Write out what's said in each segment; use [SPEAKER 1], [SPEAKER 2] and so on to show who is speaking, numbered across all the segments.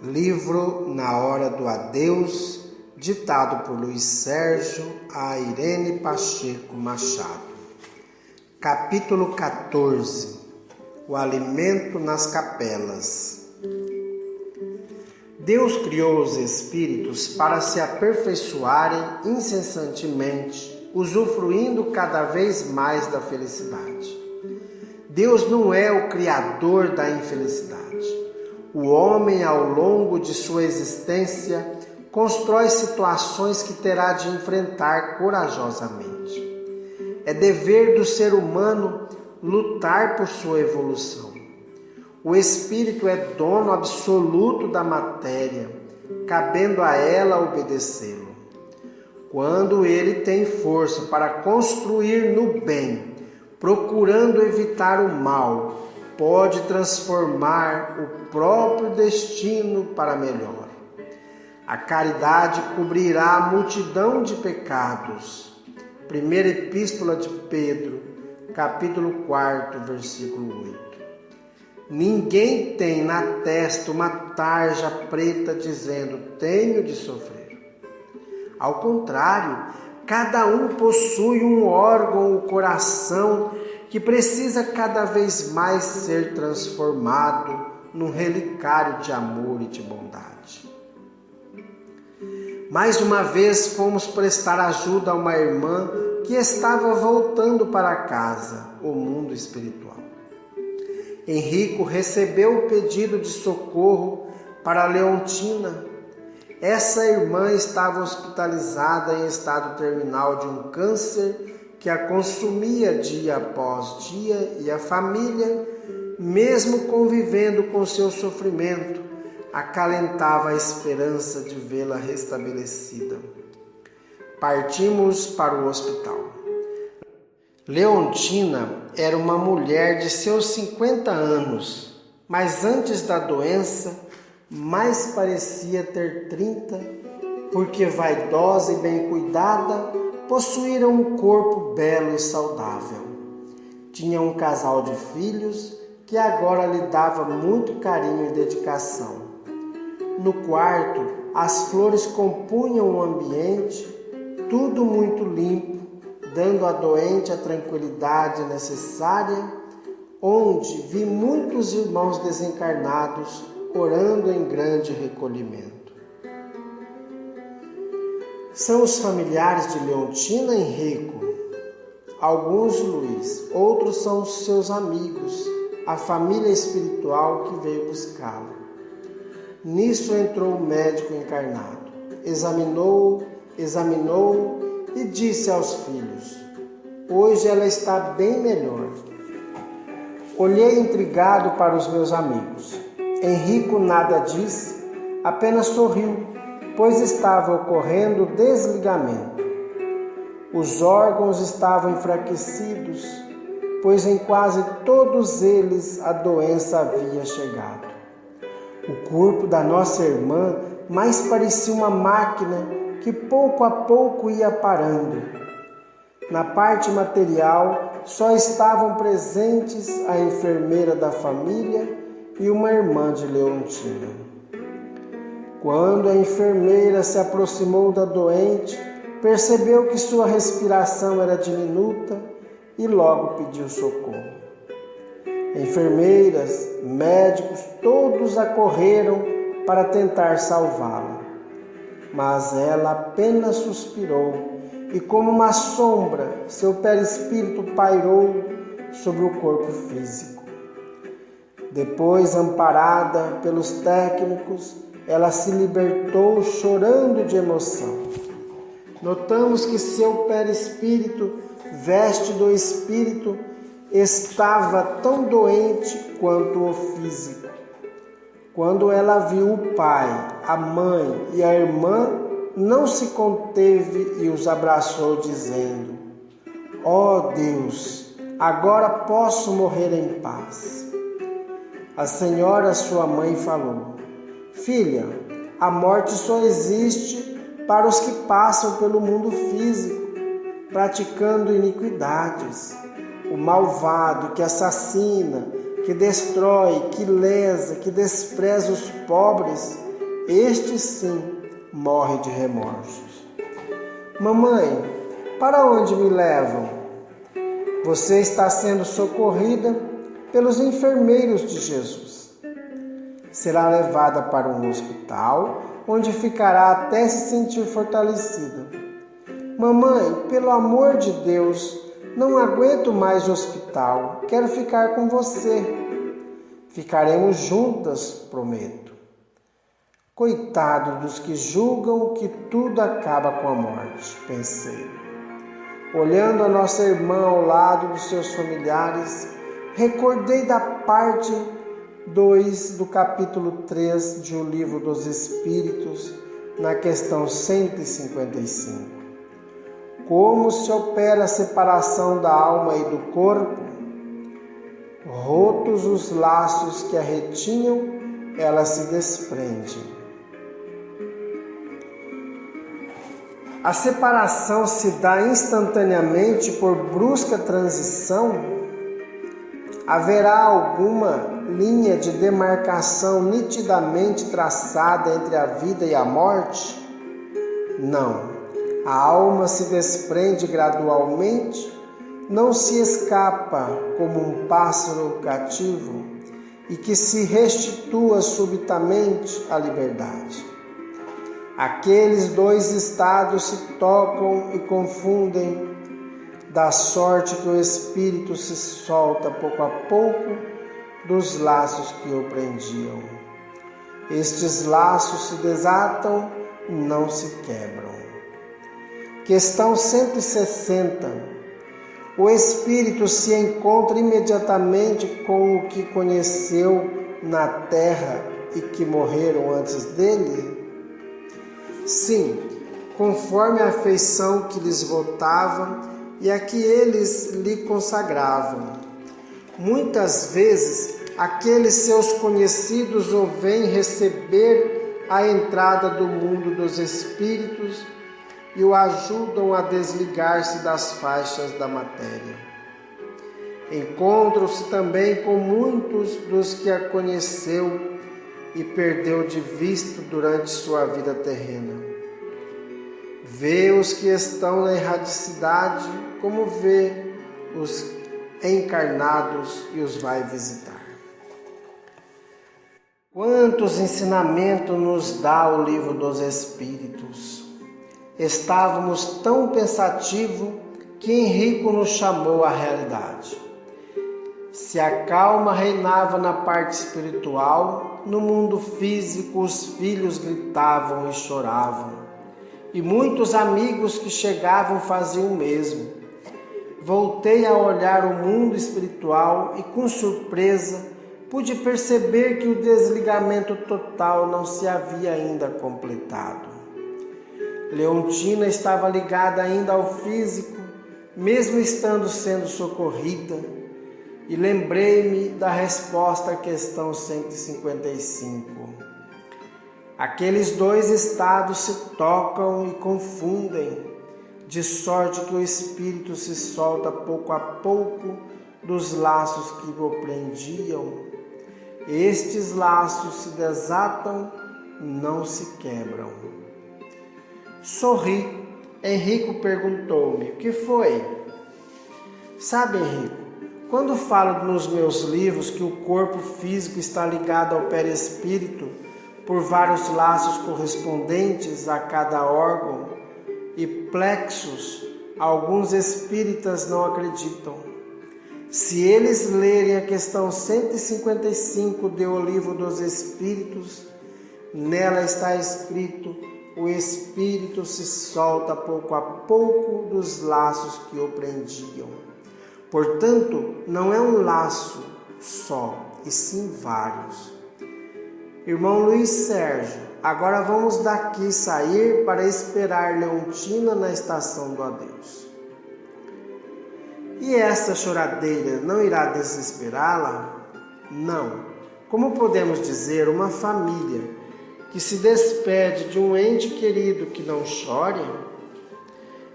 [SPEAKER 1] Livro Na Hora do Adeus, ditado por Luiz Sérgio a Irene Pacheco Machado. Capítulo 14. O alimento nas capelas. Deus criou os espíritos para se aperfeiçoarem incessantemente, usufruindo cada vez mais da felicidade. Deus não é o criador da infelicidade. O homem, ao longo de sua existência, constrói situações que terá de enfrentar corajosamente. É dever do ser humano lutar por sua evolução. O espírito é dono absoluto da matéria, cabendo a ela obedecê-lo. Quando ele tem força para construir no bem, procurando evitar o mal, pode transformar o próprio destino para melhor. A caridade cobrirá a multidão de pecados. Primeira Epístola de Pedro, capítulo 4, versículo 8. Ninguém tem na testa uma tarja preta dizendo, tenho de sofrer. Ao contrário, cada um possui um órgão, o coração, que precisa cada vez mais ser transformado num relicário de amor e de bondade. Mais uma vez fomos prestar ajuda a uma irmã que estava voltando para casa, o mundo espiritual. Henrico recebeu o pedido de socorro para Leontina. Essa irmã estava hospitalizada em estado terminal de um câncer que a consumia dia após dia, e a família, mesmo convivendo com seu sofrimento, acalentava a esperança de vê-la restabelecida. Partimos para o hospital. Leontina era uma mulher de seus 50 anos, mas antes da doença, mais parecia ter 30, porque vaidosa e bem cuidada, possuíra um corpo belo e saudável. Tinha um casal de filhos que agora lhe dava muito carinho e dedicação. No quarto, as flores compunham o ambiente, tudo muito limpo, dando à doente a tranquilidade necessária, onde vi muitos irmãos desencarnados orando em grande recolhimento. São os familiares de Leontina, Henrico. Alguns Luiz, outros são os seus amigos, a família espiritual que veio buscá-lo. Nisso entrou o médico encarnado, examinou e disse aos filhos, hoje ela está bem melhor. Olhei intrigado para os meus amigos. Henrico nada disse, apenas sorriu, pois estava ocorrendo desligamento. Os órgãos estavam enfraquecidos, pois em quase todos eles a doença havia chegado. O corpo da nossa irmã mais parecia uma máquina que pouco a pouco ia parando. Na parte material só estavam presentes a enfermeira da família e uma irmã de Leontina. Quando a enfermeira se aproximou da doente, percebeu que sua respiração era diminuta e logo pediu socorro. Enfermeiras, médicos, todos acorreram para tentar salvá-la. Mas ela apenas suspirou e, como uma sombra, seu perispírito pairou sobre o corpo físico. Depois, amparada pelos técnicos, ela se libertou chorando de emoção. Notamos que seu perispírito, veste do espírito, estava tão doente quanto o físico. Quando ela viu o pai, a mãe e a irmã, não se conteve e os abraçou, dizendo, ó Deus, agora posso morrer em paz. A senhora, sua mãe, falou, filha, a morte só existe para os que passam pelo mundo físico, praticando iniquidades. O malvado que assassina, que destrói, que lesa, que despreza os pobres, este sim morre de remorsos. Mamãe, para onde me levam? Você está sendo socorrida pelos enfermeiros de Jesus. Será levada para um hospital, onde ficará até se sentir fortalecida. Mamãe, pelo amor de Deus, não aguento mais o hospital. Quero ficar com você. Ficaremos juntas, prometo. Coitado dos que julgam que tudo acaba com a morte, pensei. Olhando a nossa irmã ao lado dos seus familiares, recordei da parte 2 do capítulo 3 de O Livro dos Espíritos, na questão 155. Como se opera a separação da alma e do corpo? Rotos os laços que a retinham, ela se desprende. A separação se dá instantaneamente por brusca transição? Haverá alguma linha de demarcação nitidamente traçada entre a vida e a morte? Não. A alma se desprende gradualmente, não se escapa como um pássaro cativo e que se restitua subitamente à liberdade. Aqueles dois estados se tocam e confundem, da sorte que o espírito se solta pouco a pouco dos laços que o prendiam. Estes laços se desatam e não se quebram. Questão 160. O espírito se encontra imediatamente com o que conheceu na terra e que morreram antes dele? Sim, conforme a afeição que lhes votava e a que eles lhe consagravam. Muitas vezes, aqueles seus conhecidos o vêm receber a entrada do mundo dos espíritos e o ajudam a desligar-se das faixas da matéria. Encontram-se também com muitos dos que a conheceu e perdeu de vista durante sua vida terrena. Vê os que estão na erradicidade como vê os encarnados e os vai visitar. Quantos ensinamentos nos dá o Livro dos Espíritos! Estávamos tão pensativos que Henrico nos chamou à realidade. Se a calma reinava na parte espiritual, no mundo físico os filhos gritavam e choravam. E muitos amigos que chegavam faziam o mesmo. Voltei a olhar o mundo espiritual e, com surpresa, pude perceber que o desligamento total não se havia ainda completado. Leontina estava ligada ainda ao físico, mesmo estando sendo socorrida, e lembrei-me da resposta à questão 155. Aqueles dois estados se tocam e confundem, de sorte que o espírito se solta pouco a pouco dos laços que o prendiam. Estes laços se desatam e não se quebram. Sorri. Henrico perguntou-me: o que foi? Sabe, Henrico, quando falo nos meus livros que o corpo físico está ligado ao perispírito por vários laços correspondentes a cada órgão e plexos, alguns espíritas não acreditam. Se eles lerem a questão 155 de O Livro dos Espíritos, nela está escrito: o espírito se solta pouco a pouco dos laços que o prendiam. Portanto, não é um laço só, e sim vários. Irmão Luiz Sérgio, agora vamos daqui sair para esperar Leontina na estação do adeus. E essa choradeira não irá desesperá-la? Não. Como podemos dizer, uma família que se despede de um ente querido que não chore?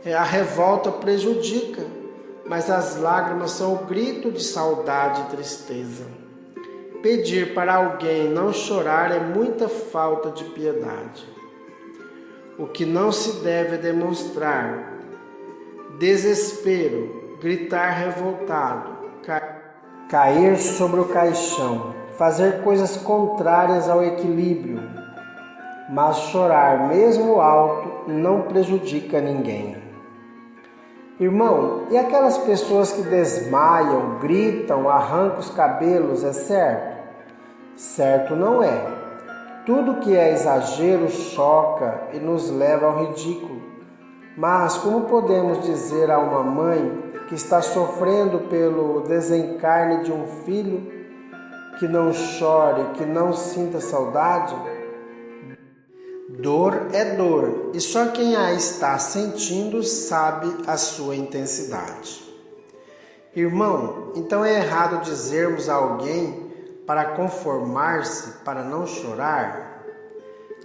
[SPEAKER 1] A revolta prejudica, mas as lágrimas são o grito de saudade e tristeza. pedir para alguém não chorar é muita falta de piedade. O que não se deve é demonstrar desespero, gritar revoltado, cair sobre o caixão, fazer coisas contrárias ao equilíbrio. Mas chorar, mesmo alto, não prejudica ninguém. Irmão, e aquelas pessoas que desmaiam, gritam, arrancam os cabelos, é certo? Certo não é. Tudo que é exagero choca e nos leva ao ridículo. Mas como podemos dizer a uma mãe que está sofrendo pelo desencarne de um filho que não chore, que não sinta saudade? Dor é dor, e só quem a está sentindo sabe a sua intensidade. Irmão, então é errado dizermos a alguém para conformar-se, para não chorar?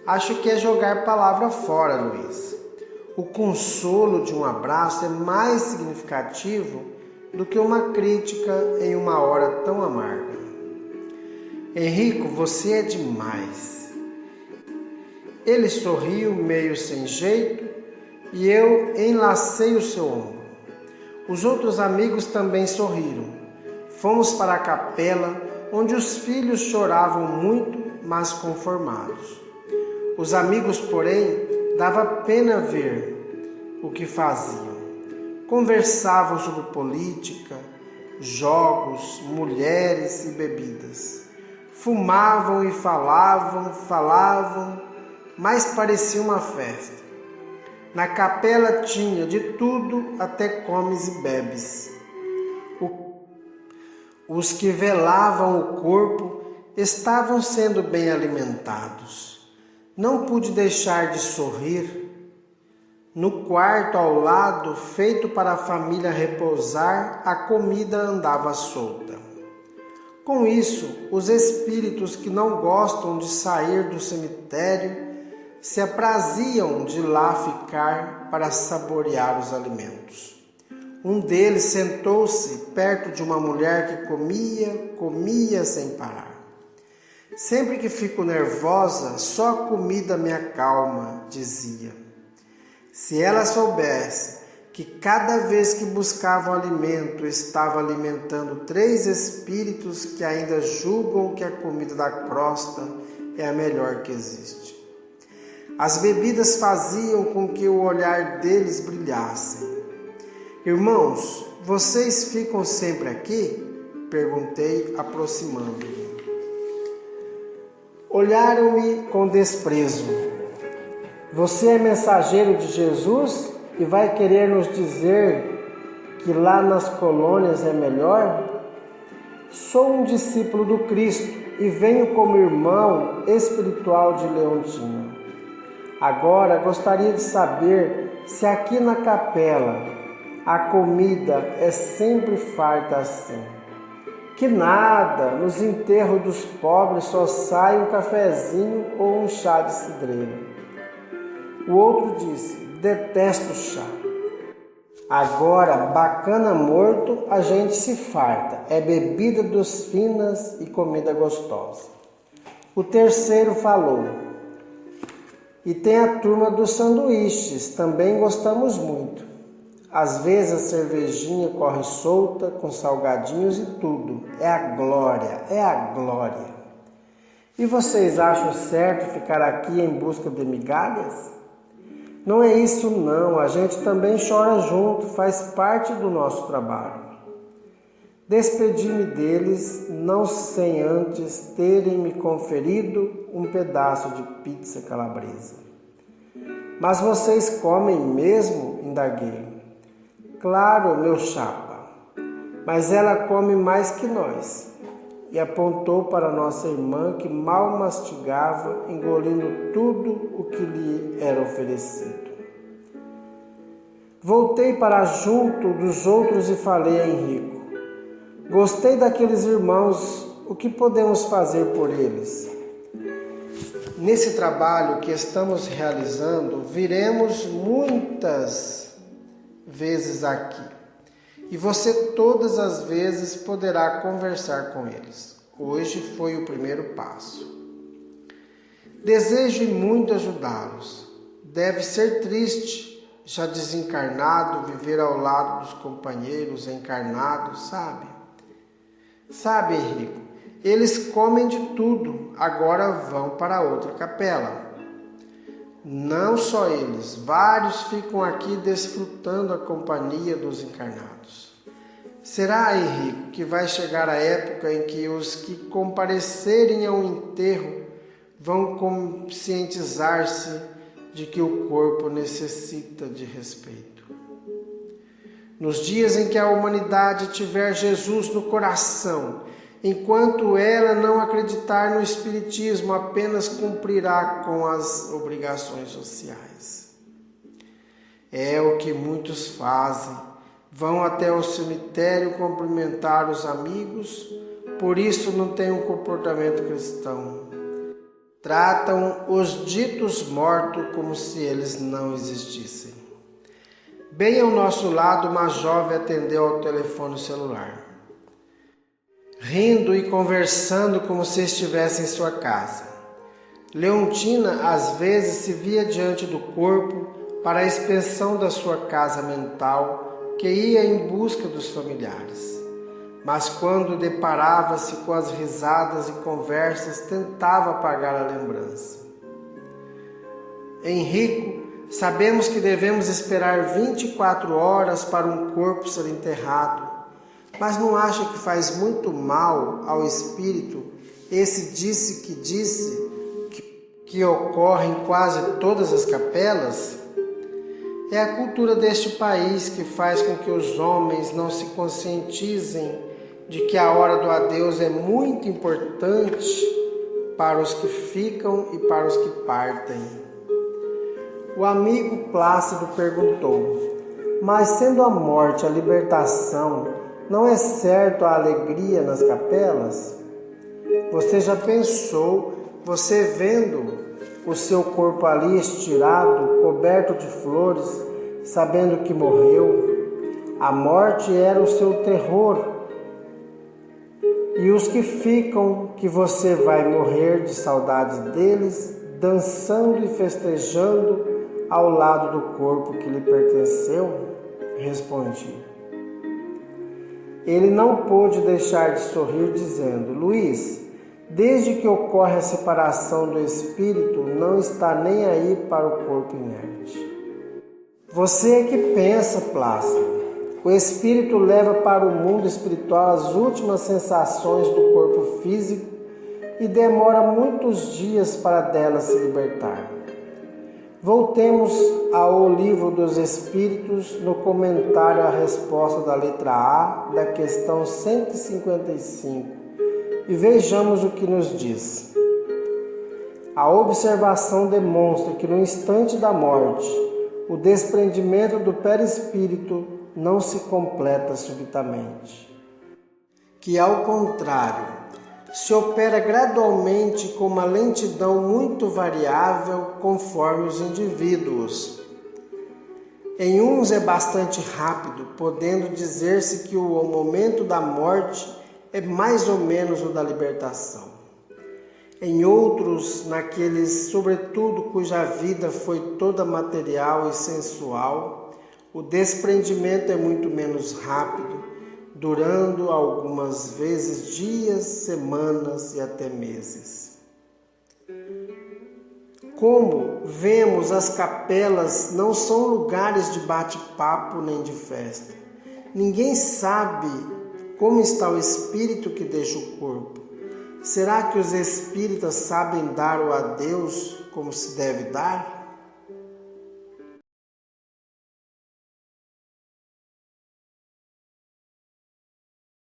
[SPEAKER 1] Acho que é jogar palavra fora, Luiz. O consolo de um abraço é mais significativo do que uma crítica em uma hora tão amarga. Henrico, você é demais. Ele sorriu meio sem jeito e eu enlacei o seu ombro. Os outros amigos também sorriram. Fomos para a capela, onde os filhos choravam muito, mas conformados. Os amigos, porém, dava pena ver o que faziam. Conversavam sobre política, jogos, mulheres e bebidas. Fumavam e falavam, mas parecia uma festa. Na capela tinha de tudo, até comes e bebes. Os que velavam o corpo estavam sendo bem alimentados. Não pude deixar de sorrir. No quarto ao lado, feito para a família repousar, a comida andava solta. Com isso, os espíritos que não gostam de sair do cemitério se apraziam de lá ficar para saborear os alimentos. Um deles sentou-se perto de uma mulher que comia sem parar. Sempre que fico nervosa, só a comida me acalma, dizia. Se ela soubesse que cada vez que buscava o alimento, estava alimentando 3 espíritos que ainda julgam que a comida da crosta é a melhor que existe. As bebidas faziam com que o olhar deles brilhasse. Irmãos, vocês ficam sempre aqui? Perguntei, aproximando-me. Olharam-me com desprezo. Você é mensageiro de Jesus e vai querer nos dizer que lá nas colônias é melhor? Sou um discípulo do Cristo e venho como irmão espiritual de Leontina. Agora gostaria de saber se aqui na capela a comida é sempre farta assim. Que nada, nos enterros dos pobres só sai um cafezinho ou um chá de cidreira. O outro disse, detesto chá. Agora, bacana morto, a gente se farta. É bebida dos finas e comida gostosa. O terceiro falou. E tem a turma dos sanduíches, também gostamos muito. Às vezes a cervejinha corre solta, com salgadinhos e tudo. É a glória, é a glória. E vocês acham certo ficar aqui em busca de migalhas? Não é isso não, a gente também chora junto, faz parte do nosso trabalho. Despedi-me deles, não sem antes terem me conferido um pedaço de pizza calabresa. Mas vocês comem mesmo? Indaguei. Claro, meu chapa, mas ela come mais que nós. E apontou para nossa irmã que mal mastigava, engolindo tudo o que lhe era oferecido. Voltei para junto dos outros e falei a Henrico. Gostei daqueles irmãos, o que podemos fazer por eles? Nesse trabalho que estamos realizando, viremos muitas vezes aqui. E você todas as vezes poderá conversar com eles. Hoje foi o primeiro passo. Desejo muito ajudá-los. Deve ser triste, já desencarnado, viver ao lado dos companheiros encarnados, sabe? Sabe, Henrico, eles comem de tudo, agora vão para outra capela. Não só eles, vários ficam aqui desfrutando a companhia dos encarnados. Será, Henrico, que vai chegar a época em que os que comparecerem ao enterro vão conscientizar-se de que o corpo necessita de respeito. Nos dias em que a humanidade tiver Jesus no coração, enquanto ela não acreditar no Espiritismo, apenas cumprirá com as obrigações sociais. É o que muitos fazem. Vão até o cemitério cumprimentar os amigos, por isso não têm um comportamento cristão. Tratam os ditos mortos como se eles não existissem. Bem ao nosso lado, uma jovem atendeu ao telefone celular, rindo e conversando como se estivesse em sua casa. Leontina, às vezes, se via diante do corpo para a expansão da sua casa mental, que ia em busca dos familiares. Mas quando deparava-se com as risadas e conversas, tentava apagar a lembrança. Henrico, sabemos que devemos esperar 24 horas para um corpo ser enterrado, mas não acha que faz muito mal ao espírito esse disse que ocorre em quase todas as capelas? É a cultura deste país que faz com que os homens não se conscientizem de que a hora do adeus é muito importante para os que ficam e para os que partem. O amigo Plácido perguntou: mas sendo a morte a libertação, não é certo a alegria nas capelas? Você já pensou, você vendo o seu corpo ali estirado, coberto de flores, sabendo que morreu? A morte era o seu terror. E os que ficam, que você vai morrer de saudade deles, dançando e festejando ao lado do corpo que lhe pertenceu? Respondi. Ele não pôde deixar de sorrir, dizendo: Luiz, desde que ocorre a separação do espírito, não está nem aí para o corpo inerte. Você é que pensa, Plácido. O espírito leva para o mundo espiritual as últimas sensações do corpo físico e demora muitos dias para delas se libertar. Voltemos ao Livro dos Espíritos, no comentário à resposta da letra A da questão 155, e vejamos o que nos diz. A observação demonstra que no instante da morte, o desprendimento do perispírito não se completa subitamente, que ao contrário, se opera gradualmente com uma lentidão muito variável conforme os indivíduos. Em uns é bastante rápido, podendo dizer-se que o momento da morte é mais ou menos o da libertação. Em outros, naqueles, sobretudo, cuja vida foi toda material e sensual, o desprendimento é muito menos rápido, durando algumas vezes dias, semanas e até meses. Como vemos, as capelas não são lugares de bate-papo nem de festa. Ninguém sabe como está o espírito que deixa o corpo. Será que os espíritas sabem dar o adeus como se deve dar?